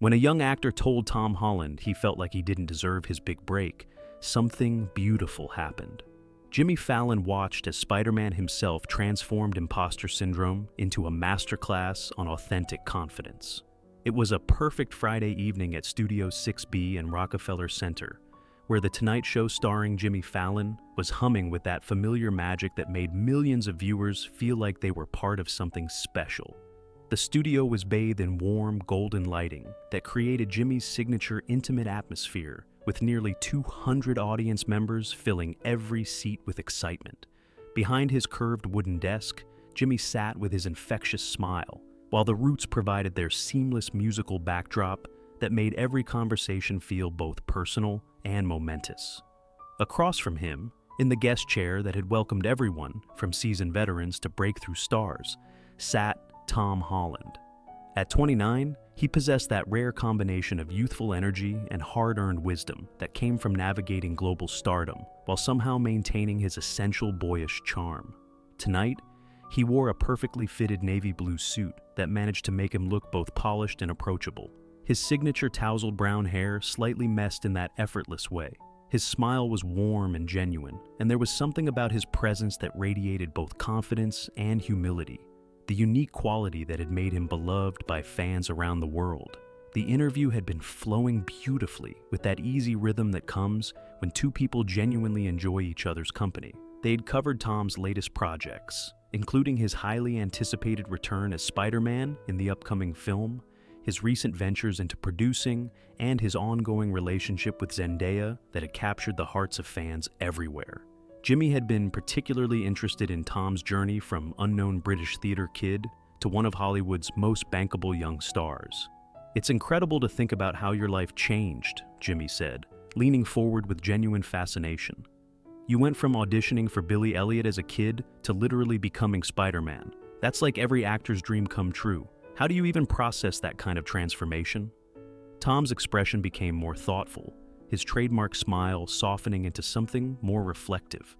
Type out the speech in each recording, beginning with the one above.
When a young actor told Tom Holland he felt like he didn't deserve his big break, something beautiful happened. Jimmy Fallon watched as Spider-Man himself transformed impostor syndrome into a masterclass on authentic confidence. It was a perfect Friday evening at Studio 6B in Rockefeller Center, where The Tonight Show starring Jimmy Fallon was humming with that familiar magic that made millions of viewers feel like they were part of something special. The studio was bathed in warm, golden lighting that created Jimmy's signature intimate atmosphere, with nearly 200 audience members filling every seat with excitement. Behind his curved wooden desk, Jimmy sat with his infectious smile, while the Roots provided their seamless musical backdrop that made every conversation feel both personal and momentous. Across from him, in the guest chair that had welcomed everyone, from seasoned veterans to breakthrough stars, sat Tom Holland. At 29, he possessed that rare combination of youthful energy and hard-earned wisdom that came from navigating global stardom while somehow maintaining his essential boyish charm. Tonight, he wore a perfectly fitted navy blue suit that managed to make him look both polished and approachable. His signature tousled brown hair slightly messed in that effortless way. His smile was warm and genuine, and there was something about his presence that radiated both confidence and humility, the unique quality that had made him beloved by fans around the world. The interview had been flowing beautifully with that easy rhythm that comes when two people genuinely enjoy each other's company. They had covered Tom's latest projects, including his highly anticipated return as Spider-Man in the upcoming film, his recent ventures into producing, and his ongoing relationship with Zendaya that had captured the hearts of fans everywhere. Jimmy had been particularly interested in Tom's journey from unknown British theater kid to one of Hollywood's most bankable young stars. "It's incredible to think about how your life changed," Jimmy said, leaning forward with genuine fascination. "You went from auditioning for Billy Elliot as a kid to literally becoming Spider-Man. That's like every actor's dream come true. How do you even process that kind of transformation?" Tom's expression became more thoughtful, his trademark smile softening into something more reflective.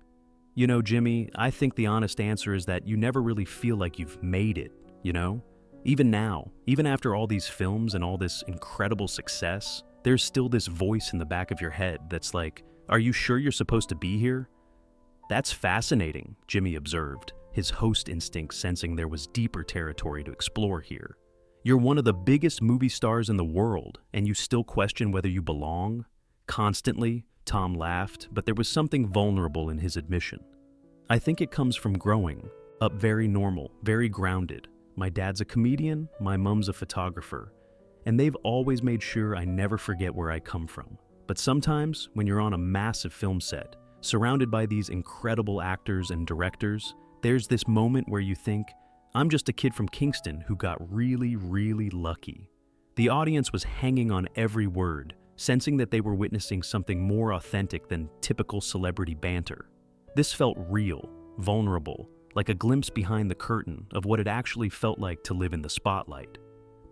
"You know, Jimmy, I think the honest answer is that you never really feel like you've made it, you know? Even now, even after all these films and all this incredible success, there's still this voice in the back of your head that's like, are you sure you're supposed to be here?" "That's fascinating," Jimmy observed, his host instinct sensing there was deeper territory to explore here. "You're one of the biggest movie stars in the world, and you still question whether you belong?" "Constantly," Tom laughed, but there was something vulnerable in his admission. "I think it comes from growing up very normal, very grounded. My dad's a comedian, my mom's a photographer, and they've always made sure I never forget where I come from. But sometimes, when you're on a massive film set, surrounded by these incredible actors and directors, there's this moment where you think, I'm just a kid from Kingston who got really, really lucky." The audience was hanging on every word, sensing that they were witnessing something more authentic than typical celebrity banter. This felt real, vulnerable, like a glimpse behind the curtain of what it actually felt like to live in the spotlight.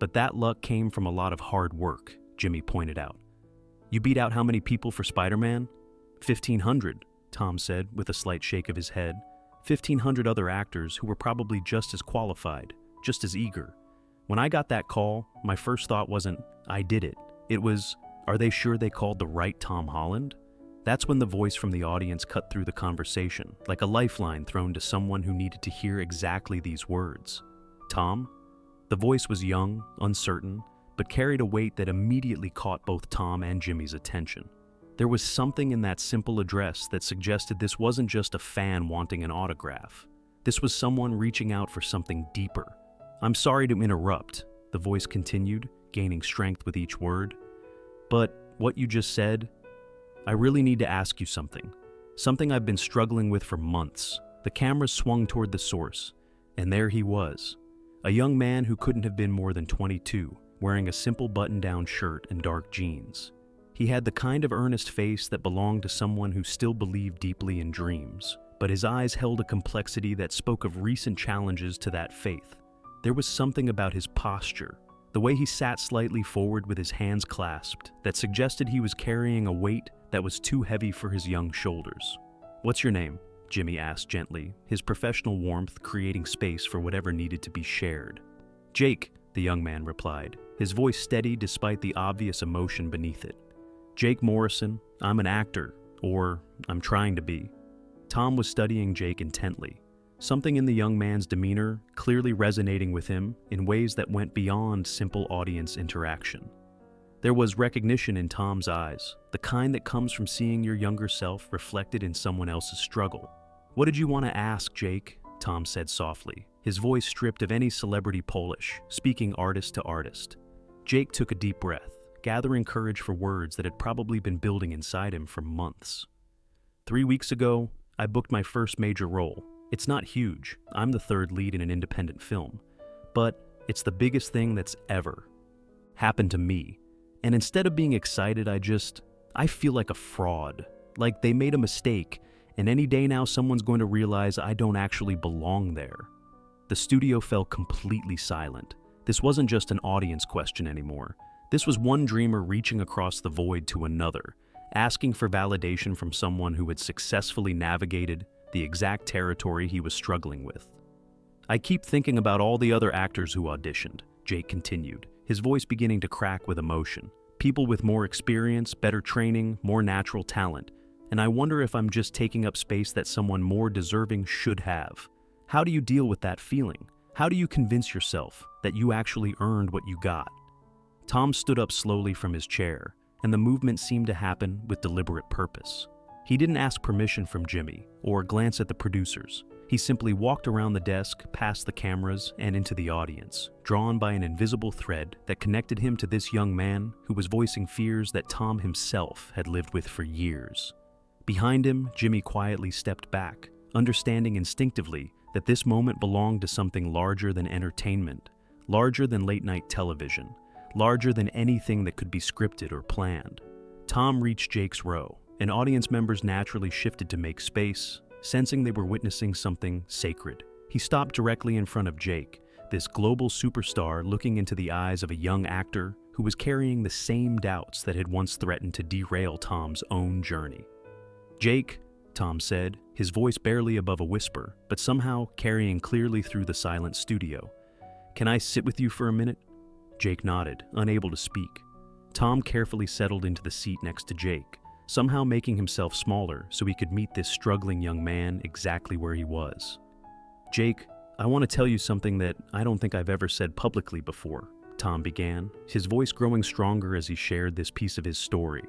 "But that luck came from a lot of hard work," Jimmy pointed out. "You beat out how many people for Spider-Man?" 1,500, Tom said with a slight shake of his head. 1,500 other actors who were probably just as qualified, just as eager. When I got that call, my first thought wasn't, I did it. It was, are they sure they called the right Tom Holland? That's when the voice from the audience cut through the conversation, like a lifeline thrown to someone who needed to hear exactly these words. "Tom?" The voice was young, uncertain, but carried a weight that immediately caught both Tom and Jimmy's attention. There was something in that simple address that suggested this wasn't just a fan wanting an autograph. This was someone reaching out for something deeper. "I'm sorry to interrupt," the voice continued, gaining strength with each word. "But what you just said, I really need to ask you something I've been struggling with for months." The camera swung toward the source, and there he was, a young man who couldn't have been more than 22, wearing a simple button-down shirt and dark jeans. He had the kind of earnest face that belonged to someone who still believed deeply in dreams, but his eyes held a complexity that spoke of recent challenges to that faith. There was something about his posture, the way he sat slightly forward with his hands clasped, that suggested he was carrying a weight that was too heavy for his young shoulders. "What's your name?" Jimmy asked gently, his professional warmth creating space for whatever needed to be shared. "Jake," the young man replied, his voice steady despite the obvious emotion beneath it. "Jake Morrison, I'm an actor, or I'm trying to be." Tom was studying Jake intently, something in the young man's demeanor clearly resonating with him in ways that went beyond simple audience interaction. There was recognition in Tom's eyes, the kind that comes from seeing your younger self reflected in someone else's struggle. "What did you want to ask, Jake?" Tom said softly, his voice stripped of any celebrity polish, speaking artist to artist. Jake took a deep breath, gathering courage for words that had probably been building inside him for months. 3 weeks ago, I booked my first major role. It's not huge, I'm the third lead in an independent film, but it's the biggest thing that's ever happened to me. And instead of being excited, I feel like a fraud, like they made a mistake, and any day now someone's going to realize I don't actually belong there. The studio fell completely silent. This wasn't just an audience question anymore. This was one dreamer reaching across the void to another, asking for validation from someone who had successfully navigated the exact territory he was struggling with. "I keep thinking about all the other actors who auditioned," Jake continued, his voice beginning to crack with emotion. "People with more experience, better training, more natural talent. And I wonder if I'm just taking up space that someone more deserving should have. How do you deal with that feeling? How do you convince yourself that you actually earned what you got?" Tom stood up slowly from his chair, and the movement seemed to happen with deliberate purpose. He didn't ask permission from Jimmy or glance at the producers. He simply walked around the desk, past the cameras, and into the audience, drawn by an invisible thread that connected him to this young man who was voicing fears that Tom himself had lived with for years. Behind him, Jimmy quietly stepped back, understanding instinctively that this moment belonged to something larger than entertainment, larger than late-night television, larger than anything that could be scripted or planned. Tom reached Jake's row, and audience members naturally shifted to make space, sensing they were witnessing something sacred. He stopped directly in front of Jake, this global superstar looking into the eyes of a young actor who was carrying the same doubts that had once threatened to derail Tom's own journey. "Jake," Tom said, his voice barely above a whisper, but somehow carrying clearly through the silent studio. "Can I sit with you for a minute?" Jake nodded, unable to speak. Tom carefully settled into the seat next to Jake, somehow making himself smaller so he could meet this struggling young man exactly where he was. "Jake, I want to tell you something that I don't think I've ever said publicly before," Tom began, his voice growing stronger as he shared this piece of his story.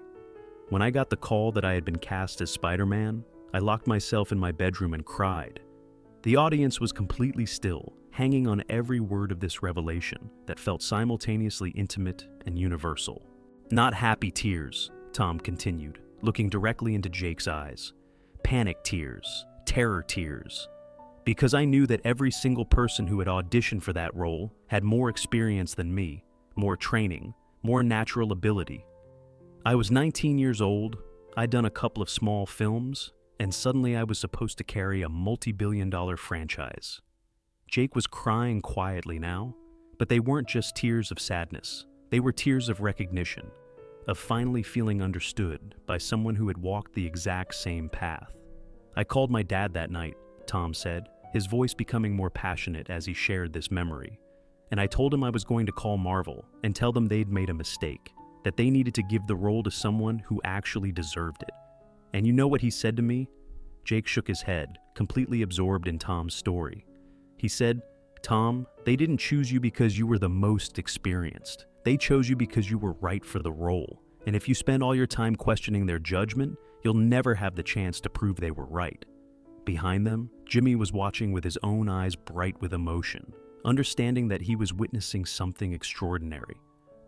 "When I got the call that I had been cast as Spider-Man, I locked myself in my bedroom and cried. The audience was completely still, hanging on every word of this revelation that felt simultaneously intimate and universal. Not happy tears," Tom continued, looking directly into Jake's eyes. "Panic tears, terror tears. Because I knew that every single person who had auditioned for that role had more experience than me, more training, more natural ability. I was 19 years old, I'd done a couple of small films, and suddenly I was supposed to carry a multi-billion-dollar franchise." Jake was crying quietly now, but they weren't just tears of sadness. They were tears of recognition, of finally feeling understood by someone who had walked the exact same path. "I called my dad that night," Tom said, his voice becoming more passionate as he shared this memory. "And I told him I was going to call Marvel and tell them they'd made a mistake, that they needed to give the role to someone who actually deserved it. And you know what he said to me?" Jake shook his head, completely absorbed in Tom's story. He said, "Tom, they didn't choose you because you were the most experienced. They chose you because you were right for the role. And if you spend all your time questioning their judgment, you'll never have the chance to prove they were right." Behind them, Jimmy was watching with his own eyes bright with emotion, understanding that he was witnessing something extraordinary.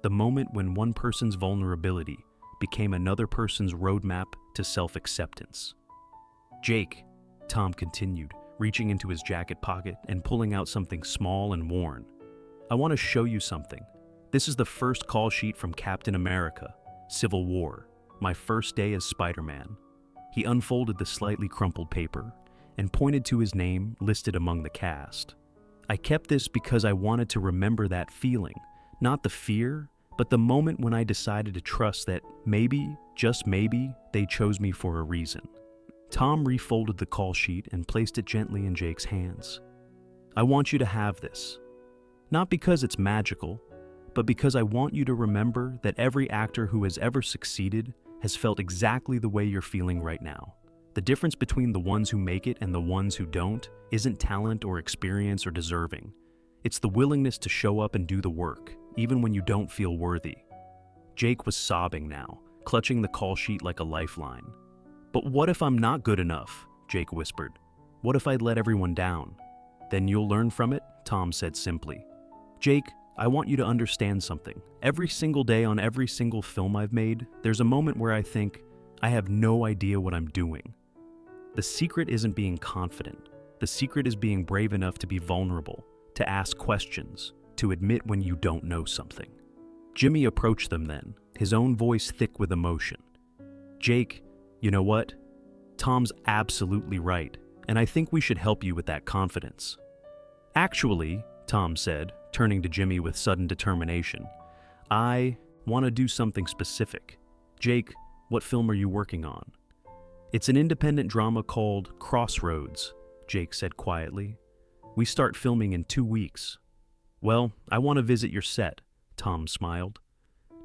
The moment when one person's vulnerability became another person's roadmap to self-acceptance. "Jake," Tom continued, reaching into his jacket pocket and pulling out something small and worn. "I want to show you something. This is the first call sheet from Captain America, Civil War, my first day as Spider-Man." He unfolded the slightly crumpled paper and pointed to his name listed among the cast. "I kept this because I wanted to remember that feeling, not the fear, but the moment when I decided to trust that maybe, just maybe, they chose me for a reason." Tom refolded the call sheet and placed it gently in Jake's hands. "I want you to have this. Not because it's magical, but because I want you to remember that every actor who has ever succeeded has felt exactly the way you're feeling right now. The difference between the ones who make it and the ones who don't isn't talent or experience or deserving. It's the willingness to show up and do the work, even when you don't feel worthy. Jake was sobbing now, clutching the call sheet like a lifeline. "But what if I'm not good enough?" Jake whispered. "What if I let everyone down?" "Then you'll learn from it," Tom said simply. "Jake, I want you to understand something. Every single day on every single film I've made, there's a moment where I think, I have no idea what I'm doing. The secret isn't being confident. The secret is being brave enough to be vulnerable, to ask questions, to admit when you don't know something." Jimmy approached them then, his own voice thick with emotion. "Jake, you know what? Tom's absolutely right, and I think we should help you with that confidence." "Actually," Tom said, turning to Jimmy with sudden determination, "I want to do something specific. Jake, what film are you working on?" "It's an independent drama called Crossroads," Jake said quietly. "We start filming in 2 weeks." "Well, I want to visit your set," Tom smiled.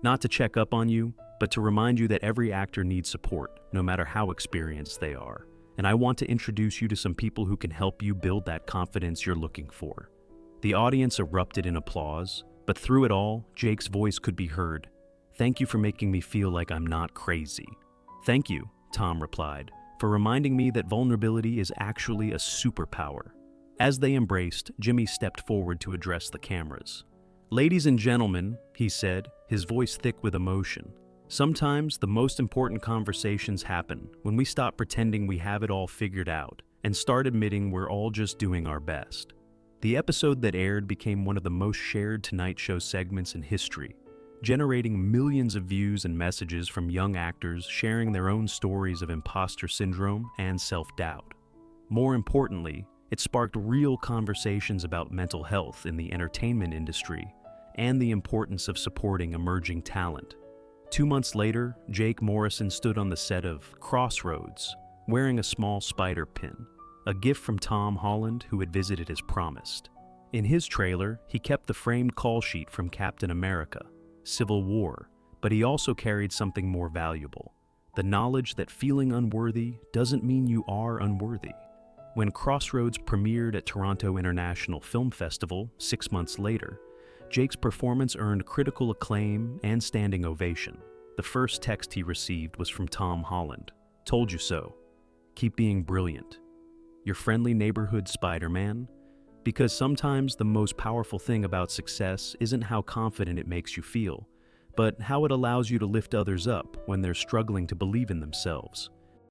"Not to check up on you, but to remind you that every actor needs support, no matter how experienced they are. And I want to introduce you to some people who can help you build that confidence you're looking for." The audience erupted in applause, but through it all, Jake's voice could be heard. "Thank you for making me feel like I'm not crazy." "Thank you," Tom replied, "for reminding me that vulnerability is actually a superpower." As they embraced, Jimmy stepped forward to address the cameras. "Ladies and gentlemen," he said, his voice thick with emotion, "sometimes the most important conversations happen when we stop pretending we have it all figured out and start admitting we're all just doing our best." The episode that aired became one of the most shared Tonight Show segments in history, generating millions of views and messages from young actors sharing their own stories of imposter syndrome and self-doubt. More importantly, it sparked real conversations about mental health in the entertainment industry and the importance of supporting emerging talent. 2 months later, Jake Morrison stood on the set of Crossroads, wearing a small spider pin, a gift from Tom Holland, who had visited as promised. In his trailer, he kept the framed call sheet from Captain America, Civil War, but he also carried something more valuable: the knowledge that feeling unworthy doesn't mean you are unworthy. When Crossroads premiered at Toronto International Film Festival 6 months later, Jake's performance earned critical acclaim and standing ovation. The first text he received was from Tom Holland. "Told you so. Keep being brilliant. Your friendly neighborhood Spider-Man." Because sometimes the most powerful thing about success isn't how confident it makes you feel, but how it allows you to lift others up when they're struggling to believe in themselves.